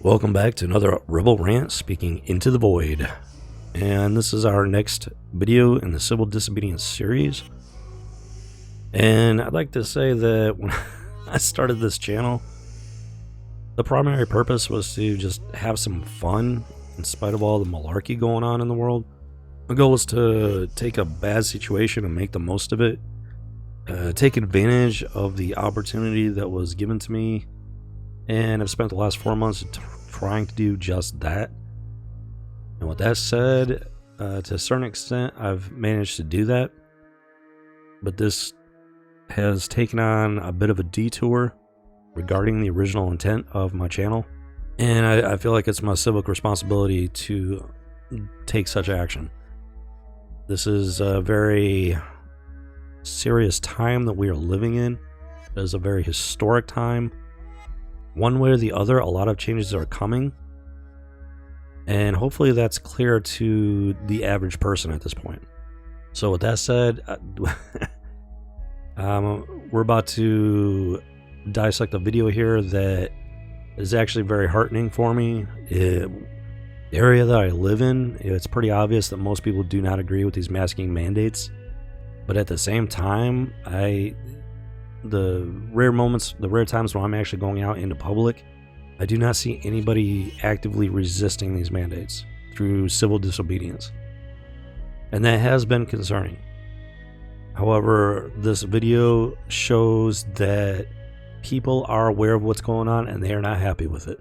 Welcome back to another Rebel Rant speaking into the void. And this is our next video in the Civil Disobedience series. And I'd like to say that when I started this channel, the primary purpose was to just have some fun in spite of all the malarkey going on in the world. My goal was to take a bad situation and make the most of it. Take advantage of the opportunity that was given to me. And I've spent the last 4 months trying to do just that. And with that said, to a certain extent, I've managed to do that. But this has taken on a bit of a detour regarding the original intent of my channel. And I feel like it's my civic responsibility to take such action. This is a very serious time that we are living in. It is a very historic time. One way or the other, a lot of changes are coming. And hopefully that's clear to the average person at this point. So with that said, we're about to dissect a video here that is actually very heartening for me. The area that I live in, it's pretty obvious that most people do not agree with these masking mandates. But at the same time, the rare times when I'm actually going out into public, I do not see anybody actively resisting these mandates through civil disobedience. And that has been concerning. However, this video shows that people are aware of what's going on and they are not happy with it.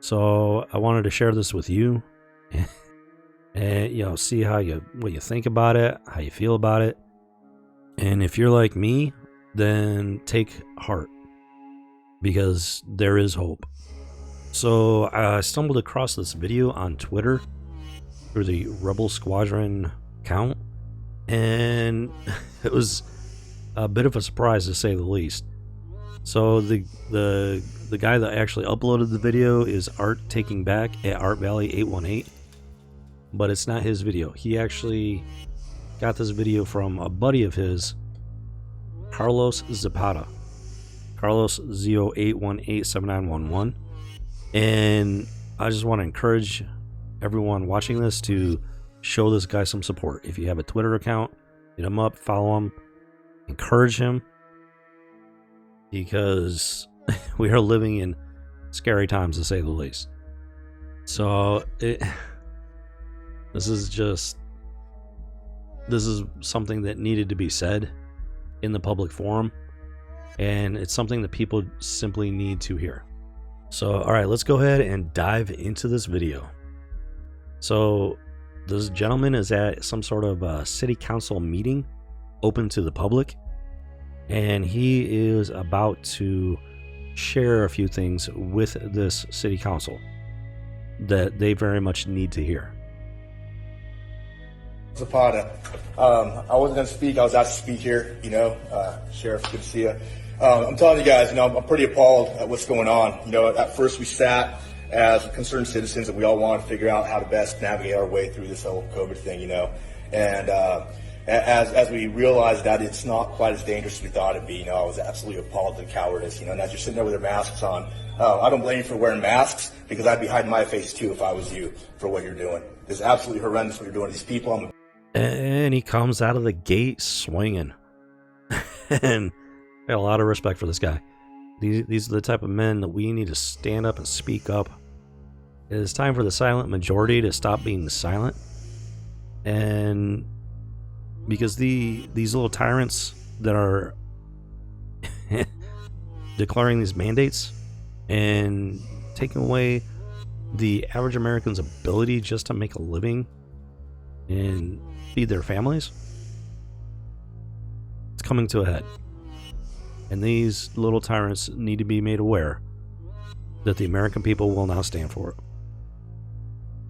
So I wanted to share this with you and see what you think about it, how you feel about it. And if you're like me, then take heart, because there is hope. So I stumbled across this video on Twitter through the Rebel Squadron account, and it was a bit of a surprise to say the least. So the guy that actually uploaded the video is Art Taking Back at Art Valley 818, but it's not his video. He actually got this video from a buddy of his, Carlos Zapata. Carlos 08187911. And I just want to encourage everyone watching this to show this guy some support. If you have a Twitter account, hit him up, follow him, encourage him, because we are living in scary times, to say the least. So this is something that needed to be said in the public forum, and it's something that people simply need to hear. So all right, let's go ahead and dive into this video. So this gentleman is at some sort of city council meeting open to the public, and he is about to share a few things with this city council that they very much need to hear. Zapata. I wasn't going to speak. I was asked to speak here, Sheriff, good to see you. I'm telling you guys, I'm pretty appalled at what's going on. At first we sat as concerned citizens and we all want to figure out how to best navigate our way through this whole COVID thing, and as we realized that it's not quite as dangerous as we thought it'd be, I was absolutely appalled at the cowardice, and as you're sitting there with your masks on, I don't blame you for wearing masks, because I'd be hiding my face too if I was you for what you're doing. It's absolutely horrendous what you're doing to these people. And he comes out of the gate swinging. And I got a lot of respect for this guy. These are the type of men that we need to stand up and speak up. It is time for the silent majority to stop being silent. And because these little tyrants that are declaring these mandates and taking away the average American's ability just to make a living and feed their families, it's coming to a head. And these little tyrants need to be made aware that the American people will now stand for it.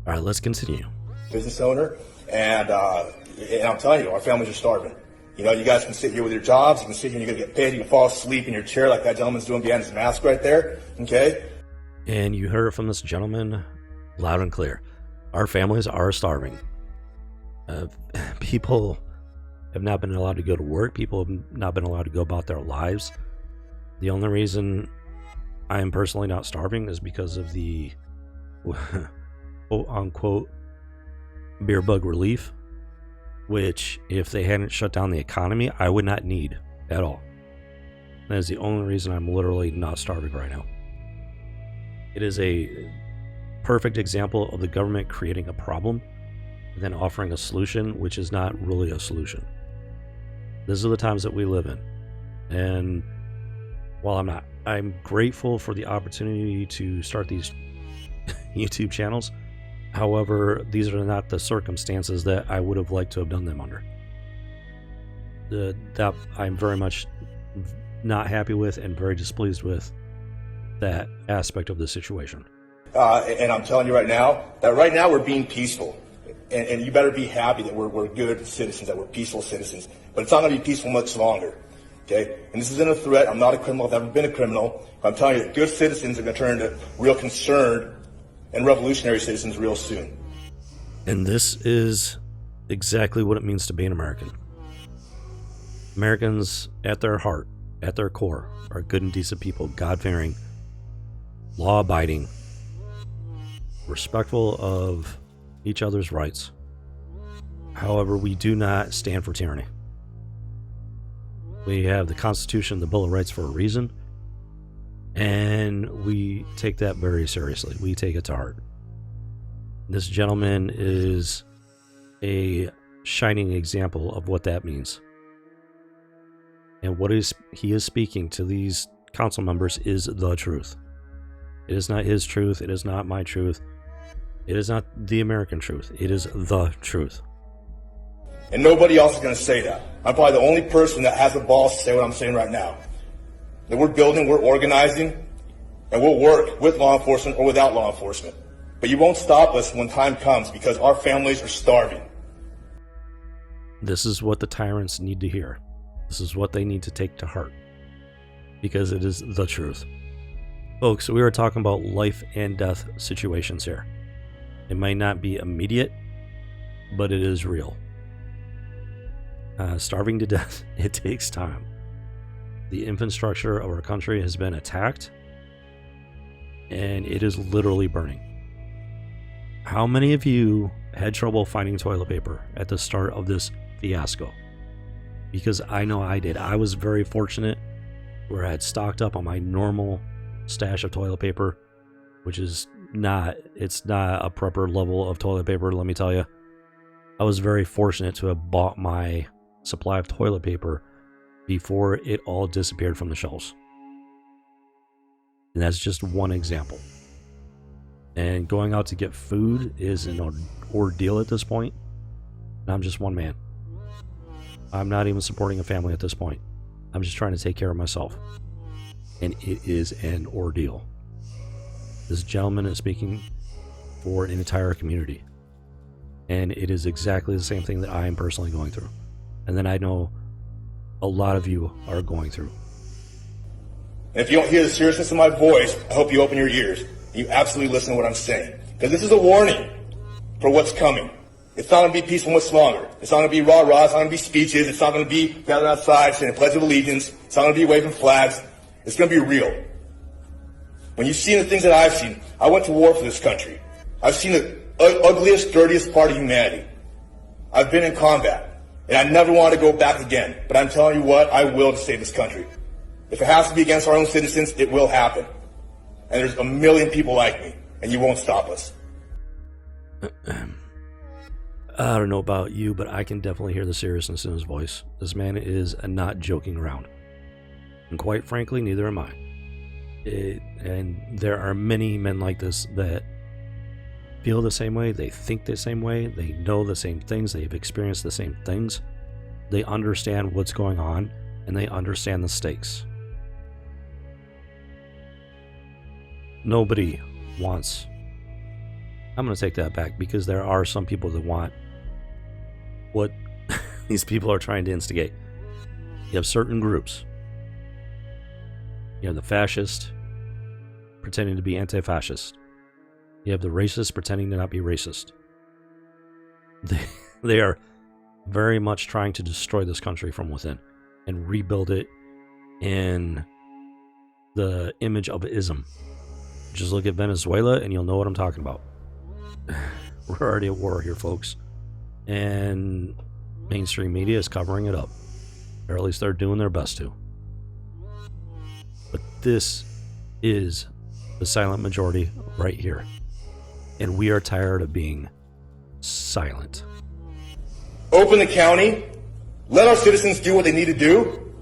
All right, let's continue. Business owner, and I'm telling you, our families are starving. You guys can sit here with your jobs, you can sit here and you're going to get paid, you can fall asleep in your chair like that gentleman's doing behind his mask right there, okay? And you heard it from this gentleman loud and clear. Our families are starving. People have not been allowed to go to work. People have not been allowed to go about their lives. The only reason I am personally not starving is because of the quote unquote beer bug relief, which if they hadn't shut down the economy, I would not need at all. That is the only reason I'm literally not starving right now. It is a perfect example of the government creating a problem and then offering a solution, which is not really a solution. These are the times that we live in. And while I'm grateful for the opportunity to start these YouTube channels. However, these are not the circumstances that I would have liked to have done them under. That I'm very much not happy with and very displeased with that aspect of the situation. And I'm telling you right now that right now we're being peaceful. And you better be happy that we're good citizens, that we're peaceful citizens. But it's not going to be peaceful much longer. Okay? And this isn't a threat. I'm not a criminal. I've never been a criminal. But I'm telling you that good citizens are going to turn into real concerned and revolutionary citizens real soon. And this is exactly what it means to be an American. Americans, at their heart, at their core, are good and decent people, God-fearing, law-abiding, respectful of each other's rights. However, we do not stand for tyranny. We have the Constitution, the Bill of Rights for a reason, and we take that very seriously. We take it to heart. This gentleman is a shining example of what that means. And what he is speaking to these council members is the truth. It is not his truth. It is not my truth. It is not the American truth. It is the truth. And nobody else is going to say that. I'm probably the only person that has the balls to say what I'm saying right now. That we're building, we're organizing, and we'll work with law enforcement or without law enforcement. But you won't stop us when time comes because our families are starving. This is what the tyrants need to hear. This is what they need to take to heart. Because it is the truth. Folks, we are talking about life and death situations here. It might not be immediate, but it is real. Starving to death, it takes time. The infrastructure of our country has been attacked, and it is literally burning. How many of you had trouble finding toilet paper at the start of this fiasco? Because I know I did. I was very fortunate where I had stocked up on my normal stash of toilet paper, which is it's not a prepper level of toilet paper, let me tell you. I was very fortunate to have bought my supply of toilet paper before it all disappeared from the shelves. And that's just one example. And going out to get food is an ordeal at this point. And I'm just one man. I'm not even supporting a family at this point. I'm just trying to take care of myself. And it is an ordeal. This gentleman is speaking for an entire community. And it is exactly the same thing that I am personally going through. And then I know a lot of you are going through. And if you don't hear the seriousness of my voice, I hope you open your ears. You absolutely listen to what I'm saying. Because this is a warning for what's coming. It's not going to be peaceful much longer. It's not going to be rah-rah. It's not going to be speeches. It's not going to be gathered outside saying a Pledge of Allegiance. It's not going to be waving flags. It's going to be real. When you've seen the things that I've seen, I went to war for this country. I've seen the ugliest, dirtiest part of humanity. I've been in combat. And I never want to go back again. But I'm telling you what, I will to save this country. If it has to be against our own citizens, it will happen. And there's a million people like me, and you won't stop us. I don't know about you, but I can definitely hear the seriousness in his voice. This man is not joking around. And quite frankly, neither am I. And there are many men like this that feel the same way, they think the same way, they know the same things, they've experienced the same things. They understand what's going on, and they understand the stakes. Nobody wants... I'm going to take that back, because there are some people that want what these people are trying to instigate. You have certain groups. You have the fascist pretending to be anti-fascist. You have the racist pretending to not be racist. They are very much trying to destroy this country from within and rebuild it in the image of ism. Just look at Venezuela and you'll know what I'm talking about. We're already at war here, folks. And mainstream media is covering it up. Or at least they're doing their best to. But this is the silent majority right here. And we are tired of being silent. Open the county. Let our citizens do what they need to do.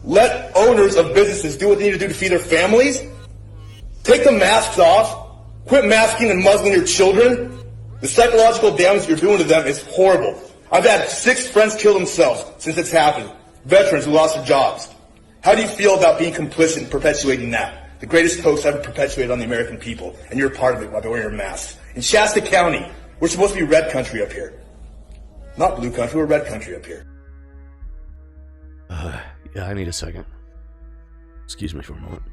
Let owners of businesses do what they need to do to feed their families. Take the masks off. Quit masking and muzzling your children. The psychological damage you're doing to them is horrible. I've had 6 friends kill themselves since it's happened. Veterans who lost their jobs. How do you feel about being complicit in perpetuating that? The greatest hoax ever perpetuated on the American people, and you're a part of it by wearing your masks. In Shasta County, we're supposed to be red country up here. Not blue country, we're red country up here. Yeah, I need a second. Excuse me for a moment.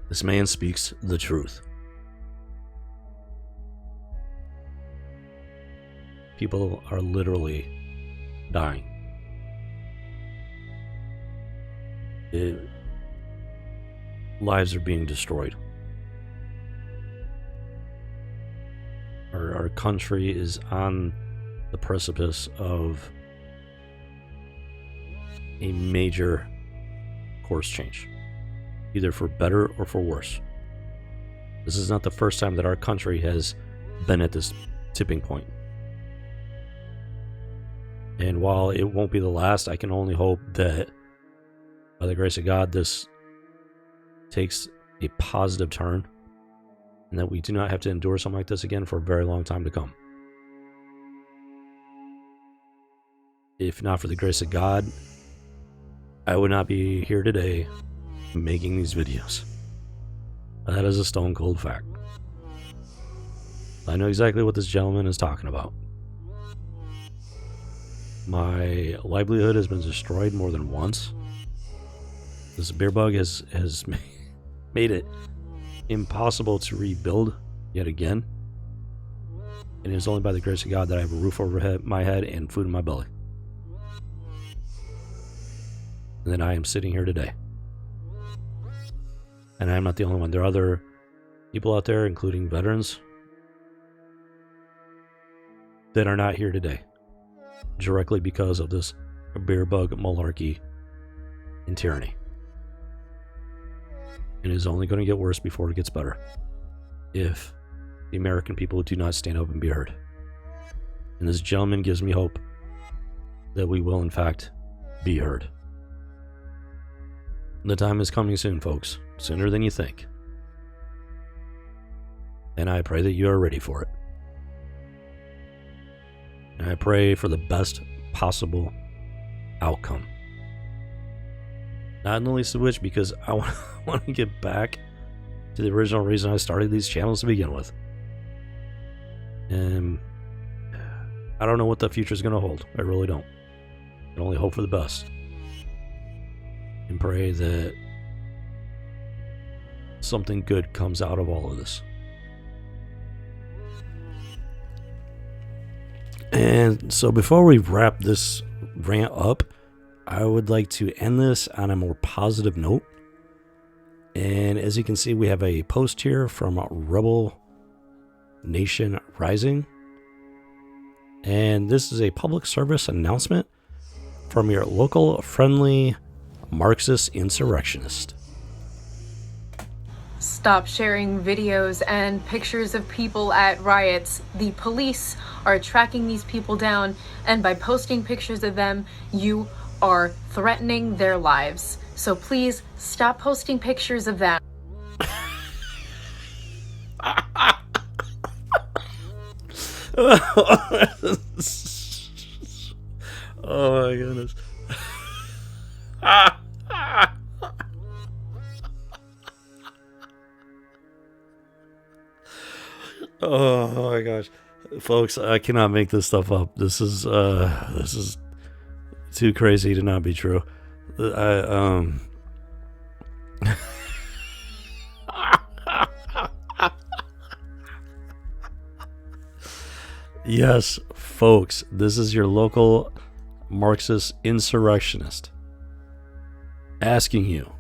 This man speaks the truth. People are literally dying. Lives are being destroyed. Our country is on the precipice of a major course change, either for better or for worse. This is not the first time that our country has been at this tipping point. And while it won't be the last, I can only hope that, by the grace of God, this takes a positive turn and that we do not have to endure something like this again for a very long time to come. If not for the grace of God, I would not be here today making these videos. That is a stone cold fact. I know exactly what this gentleman is talking about. My livelihood has been destroyed more than once. This beer bug has made it impossible to rebuild yet again. And it is only by the grace of God that I have a roof over my head and food in my belly. And then I am sitting here today. And I am not the only one. There are other people out there, including veterans, that are not here today directly because of this beer bug malarkey and tyranny. It is only going to get worse before it gets better if the American people do not stand up and be heard. And this gentleman gives me hope that we will in fact be heard. The time is coming soon, folks. Sooner than you think. And I pray that you are ready for it. And I pray for the best possible outcome. Not in the least of which, because I want to get back to the original reason I started these channels to begin with. And I don't know what the future is going to hold. I really don't. I can only hope for the best. And pray that something good comes out of all of this. And so before we wrap this rant up, I would like to end this on a more positive note. And as you can see, we have a post here from Rebel Nation Rising. And this is a public service announcement from your local friendly Marxist Insurrectionist. Stop sharing videos and pictures of people at riots. The police are tracking these people down, and by posting pictures of them, you are threatening their lives. So please stop posting pictures of them. Oh my goodness. Oh my gosh, folks, I cannot make this stuff up. This is too crazy to not be true. Yes, folks, this is your local Marxist Insurrectionist, asking you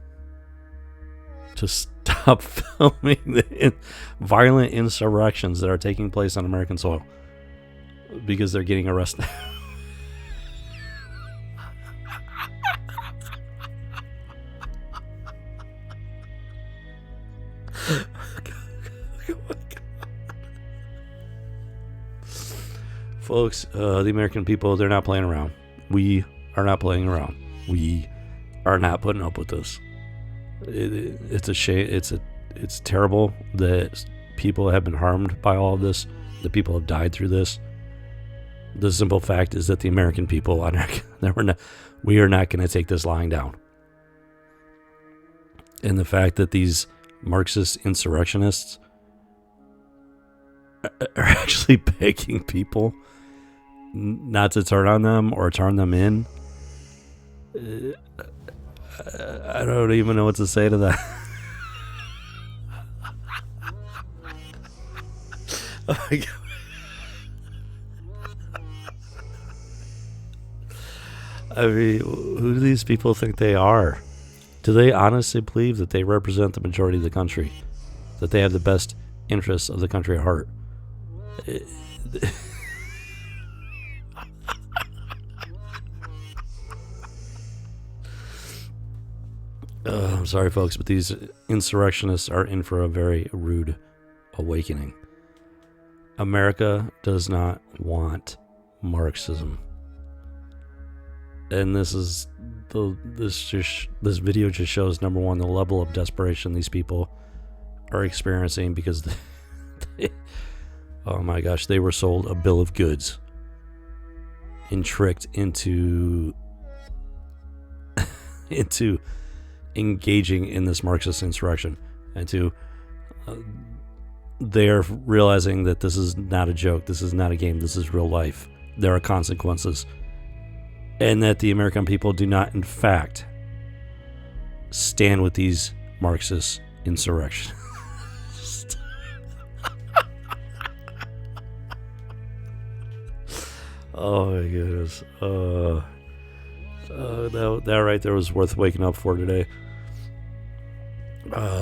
to stop filming the violent insurrections that are taking place on American soil because they're getting arrested. Folks, the American people, they're not playing around. We are not playing around. We are not putting up with this. It's a shame. It's terrible that people have been harmed by all of this. That people have died through this. The simple fact is that the American people are not, we are not going to take this lying down. And the fact that these Marxist insurrectionists are actually begging people not to turn on them or turn them in. I don't even know what to say to that. Oh my God. I mean, who do these people think they are? Do they honestly believe that they represent the majority of the country? That they have the best interests of the country at heart? I'm sorry, folks, but these insurrectionists are in for a very rude awakening. America does not want Marxism. And this video just shows, number one, the level of desperation these people are experiencing because oh my gosh, they were sold a bill of goods and tricked into engaging in this Marxist insurrection, and they're realizing that this is not a joke, this is not a game, this is real life. There are consequences, and that the American people do not, in fact, stand with these Marxist insurrectionists. Oh my goodness. That right there was worth waking up for today.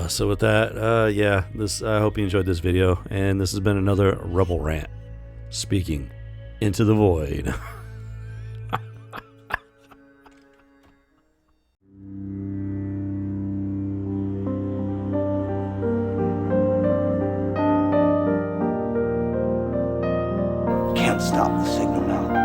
So with that, I hope you enjoyed this video, and this has been another Rebel Rant, speaking into the void. Can't stop the signal now.